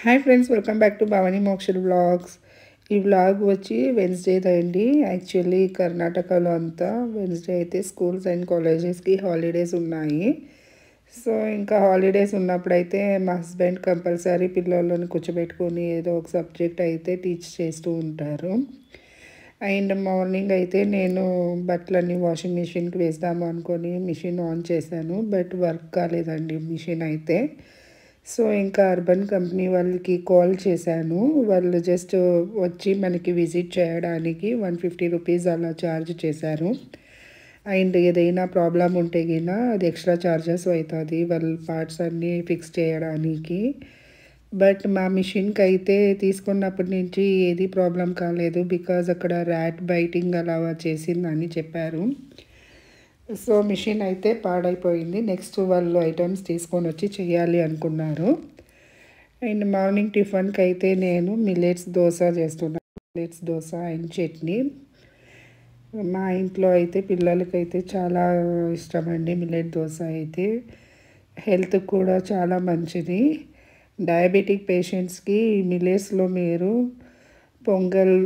Hi friends, welcome back to Bhavani Mokshal vlogs. ఈ vlog వచ్చి వెన్స్డేది అండి. యాక్చువల్లీ కర్ణాటకలో అంతా వెన్స్డే అయితే స్కూల్స్ అండ్ కాలేజెస్కి హాలిడేస్ ఉన్నాయి. సో ఇంకా హాలిడేస్ ఉన్నప్పుడైతే మా హస్బెండ్ కంపల్సరీ పిల్లలను కూర్చోబెట్టుకొని ఏదో ఒక సబ్జెక్ట్ అయితే టీచ్ చేస్తూ ఉంటారు. అండ్ మార్నింగ్ అయితే నేను బట్టలన్నీ వాషింగ్ మిషన్కి వేద్దాము అనుకొని మిషన్ ఆన్ చేశాను. బట్ వర్క్ కాలేదండి మిషన్ అయితే. సో ఇంకా అర్బన్ కంపెనీ వాళ్ళకి కాల్ చేశాను. వాళ్ళు జస్ట్ వచ్చి మనకి విజిట్ చేయడానికి 150 రూపీస్ అలా ఛార్జ్ చేశారు. అండ్ ఏదైనా ప్రాబ్లం ఉంటే గిన అది ఎక్స్ట్రా ఛార్జెస్ అవుతుంది వాళ్ళ పార్ట్స్ అన్నీ ఫిక్స్ చేయడానికి. బట్ మా మిషన్కి అయితే తీసుకున్నప్పటి నుంచి ఏది ప్రాబ్లం కాలేదు. బికాజ్ అక్కడ ర్యాట్ బైటింగ్ అలా చేసిందని చెప్పారు. సో మిషన్ అయితే పాడైపోయింది. నెక్స్ట్ వాళ్ళు ఐటమ్స్ తీసుకొని వచ్చి చేయాలి అనుకున్నారు. అండ్ మార్నింగ్ టిఫిన్కి అయితే నేను మిల్లెట్స్ దోశ చేస్తున్నాను. Millets dosa and chutney. మా ఇంట్లో అయితే పిల్లలకైతే చాలా ఇష్టం అండి మిల్లెట్ దోశ అయితే. హెల్త్ కూడా చాలా మంచిది. డయాబెటిక్ పేషెంట్స్కి మిల్లెట్స్లో మీరు పొంగల్,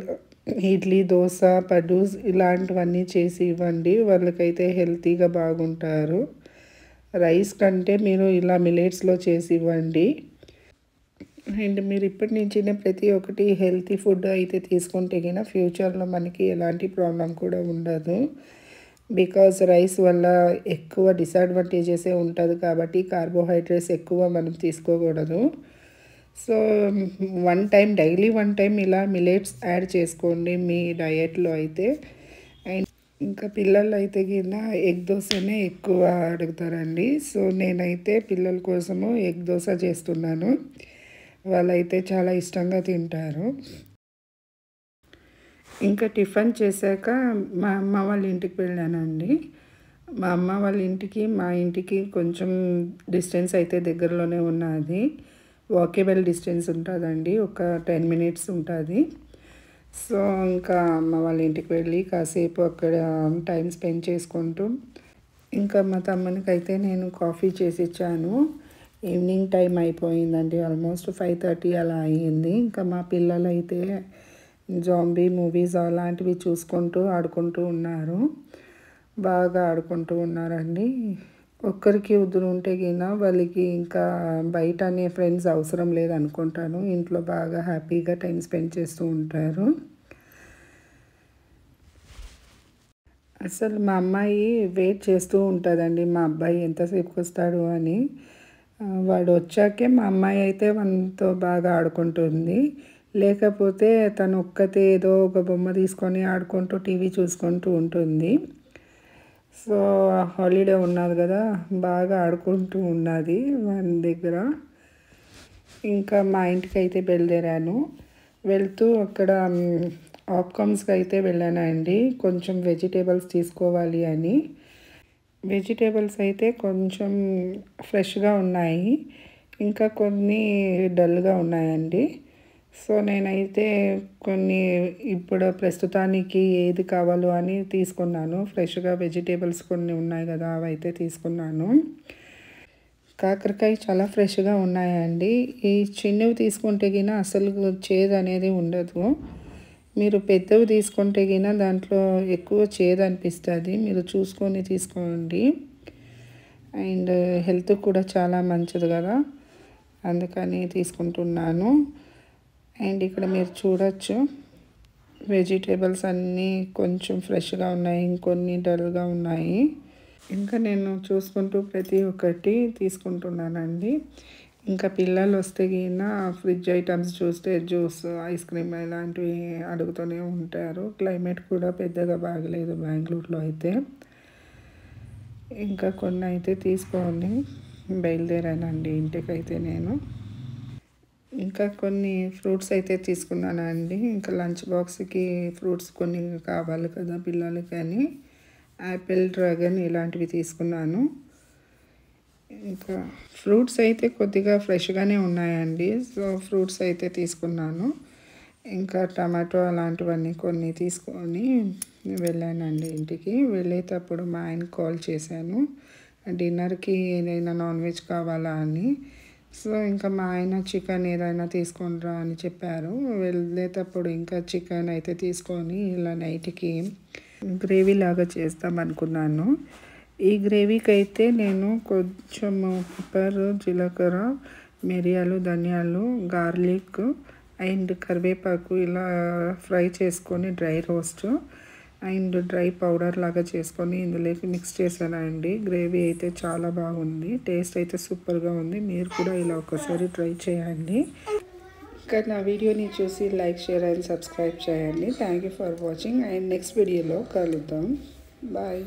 ఇడ్లీ, దోశ, పడ్డూస్ ఇలాంటివన్నీ చేసి ఇవ్వండి. వాళ్ళకైతే హెల్తీగా బాగుంటారు. రైస్ కంటే మీరు ఇలా మిల్లెట్స్లో చేసి ఇవ్వండి. అండ్ మీరు ఇప్పటి నుంచినే ప్రతి ఒక్కటి హెల్తీ ఫుడ్ అయితే తీసుకుంటే కన్నా ఫ్యూచర్లో మనకి ఎలాంటి ప్రాబ్లం కూడా ఉండదు. బికాజ్ రైస్ వల్ల ఎక్కువ డిసడ్వాంటేజెసే ఉంటుంది కాబట్టి కార్బోహైడ్రేట్స్ ఎక్కువ మనం తీసుకోకూడదు. సో డైలీ వన్ టైం ఇలా మిల్లెట్స్ యాడ్ చేసుకోండి మీ డయట్లో అయితే. అండ్ ఇంకా పిల్లలు అయితే కింద ఎగ్ దోశనే ఎక్కువ అడుగుతారండి. సో నేనైతే పిల్లల కోసము ఎగ్ దోశ చేస్తున్నాను. వాళ్ళైతే చాలా ఇష్టంగా తింటారు. ఇంకా టిఫిన్ చేశాక మా అమ్మ వాళ్ళ ఇంటికి వెళ్ళానండి. మా అమ్మ వాళ్ళ ఇంటికి మా ఇంటికి కొంచెం డిస్టెన్స్ అయితే దగ్గరలోనే ఉన్నది. వాకేబుల్ డిస్టెన్స్ ఉంటుందండి. ఒక 10 మినిట్స్ ఉంటుంది. సో ఇంకా అమ్మ వాళ్ళ ఇంటికి వెళ్ళి కాసేపు అక్కడ టైం స్పెండ్ చేసుకుంటూ ఇంకా మా తమ్మునికి అయితే నేను కాఫీ చేసి ఇచ్చాను. ఈవినింగ్ టైం అయిపోయిందండి. ఆల్మోస్ట్ 5:30 అలా అయ్యింది. ఇంకా మా పిల్లలు అయితే జాంబీ మూవీస్ అలాంటివి చూసుకుంటూ ఆడుకుంటూ ఉన్నారు. బాగా ఆడుకుంటూ ఉన్నారండి. ఒక్కరికి ఇద్దరు ఉంటే గిన వాళ్ళకి ఇంకా బయట అనే ఫ్రెండ్స్ అవసరం లేదనుకుంటాను. ఇంట్లో బాగా హ్యాపీగా టైం స్పెండ్ చేస్తూ ఉంటారు. అసలు మా అమ్మాయి వెయిట్ చేస్తూ ఉంటుందండి మా అబ్బాయి ఎంతసేపుకి వస్తాడు అని. వాడు వచ్చాకే మా అమ్మాయి అయితే మనతో బాగా ఆడుకుంటుంది. లేకపోతే తను ఒక్కతే ఏదో ఒక బొమ్మ తీసుకొని ఆడుకుంటూ టీవీ చూసుకుంటూ ఉంటుంది. సో హాలిడే ఉన్నది కదా, బాగా ఆడుకుంటూ ఉన్నది మన దగ్గర. ఇంకా మా ఇంటికి అయితే బయలుదేరాను. వెళ్తూ అక్కడ ఆప్కామ్స్కి అయితే వెళ్ళానండి. కొంచెం వెజిటేబుల్స్ తీసుకోవాలి అని. వెజిటేబుల్స్ అయితే కొంచెం ఫ్రెష్గా ఉన్నాయి, ఇంకా కొన్ని డల్గా ఉన్నాయండి. సో నేనైతే కొన్ని ఇప్పుడు ప్రస్తుతానికి ఏది కావాలో అని తీసుకున్నాను. ఫ్రెష్గా వెజిటేబుల్స్ కొన్ని ఉన్నాయి కదా, అవి అయితే తీసుకున్నాను. కాకరకాయ చాలా ఫ్రెష్గా ఉన్నాయండి. ఈ చిన్నవి తీసుకుంటే గిన అసలు చేదు అనేది ఉండదు. మీరు పెద్దవి తీసుకుంటే గిన దాంట్లో ఎక్కువ చేదు అనిపిస్తుంది. మీరు చూసుకొని తీసుకోండి. అండ్ హెల్త్ కూడా చాలా మంచిది కదా, అందుకని తీసుకుంటున్నాను. అండ్ ఇక్కడ మీరు చూడొచ్చు వెజిటేబుల్స్ అన్నీ కొంచెం ఫ్రెష్గా ఉన్నాయి, ఇంకొన్ని డల్గా ఉన్నాయి. ఇంకా నేను చూసుకుంటూ ప్రతి ఒక్కటి తీసుకుంటున్నానండి. ఇంకా పిల్లలు వస్తే గిన ఫ్రిడ్జ్ ఐటమ్స్ చూస్తే జ్యూస్, ఐస్ క్రీమ్ ఇలాంటివి అడుగుతూనే ఉంటారు. క్లైమేట్ కూడా పెద్దగా బాగలేదు బెంగళూరులో అయితే. ఇంకా కొన్ని అయితే తీసుకొని బయలుదేరానండి ఇంటికైతే నేను. ఇంకా కొన్ని ఫ్రూట్స్ అయితే తీసుకున్నానండి. ఇంకా లంచ్ బాక్స్కి ఫ్రూట్స్ కొన్ని కావాలి కదా పిల్లలకి అని యాపిల్, డ్రాగన్ ఇలాంటివి తీసుకున్నాను. ఇంకా ఫ్రూట్స్ అయితే కొద్దిగా ఫ్రెష్గానే ఉన్నాయండి. సో ఫ్రూట్స్ అయితే తీసుకున్నాను. ఇంకా టమాటో అలాంటివన్నీ కొన్ని తీసుకొని వెళ్ళానండి ఇంటికి. వెళ్ళేటప్పుడు మా ఆయనకు కాల్ చేశాను డిన్నర్కి ఏదైనా నాన్ వెజ్ కావాలా అని. సో ఇంకా మా ఆయన చికెన్ ఏదైనా తీసుకొనిరా అని చెప్పారు. వెళ్ళేటప్పుడు ఇంకా చికెన్ అయితే తీసుకొని ఇలా నైట్కి గ్రేవీ లాగా చేస్తాం అనుకున్నాను. ఈ గ్రేవీకి అయితే నేను కొంచెము పెప్పర్, జీలకర్ర, మిరియాలు, ధనియాలు, గార్లిక్ అండ్ కరివేపాకు ఇలా ఫ్రై చేసుకొని dry roast and dry powder లాగా చేసుకొని ఇందులోకి మిక్స్ చేశానండి. గ్రేవీ అయితే చాలా బాగుంది, టేస్ట్ అయితే సూపర్గా ఉంది. మీరు కూడా ఇలా ఒకసారి ట్రై చేయండి. ఇంకా నా వీడియోని చూసి లైక్, షేర్ అండ్ సబ్స్క్రైబ్ చేయండి. Thank you for watching and next వీడియోలో కలుద్దాం. బాయ్.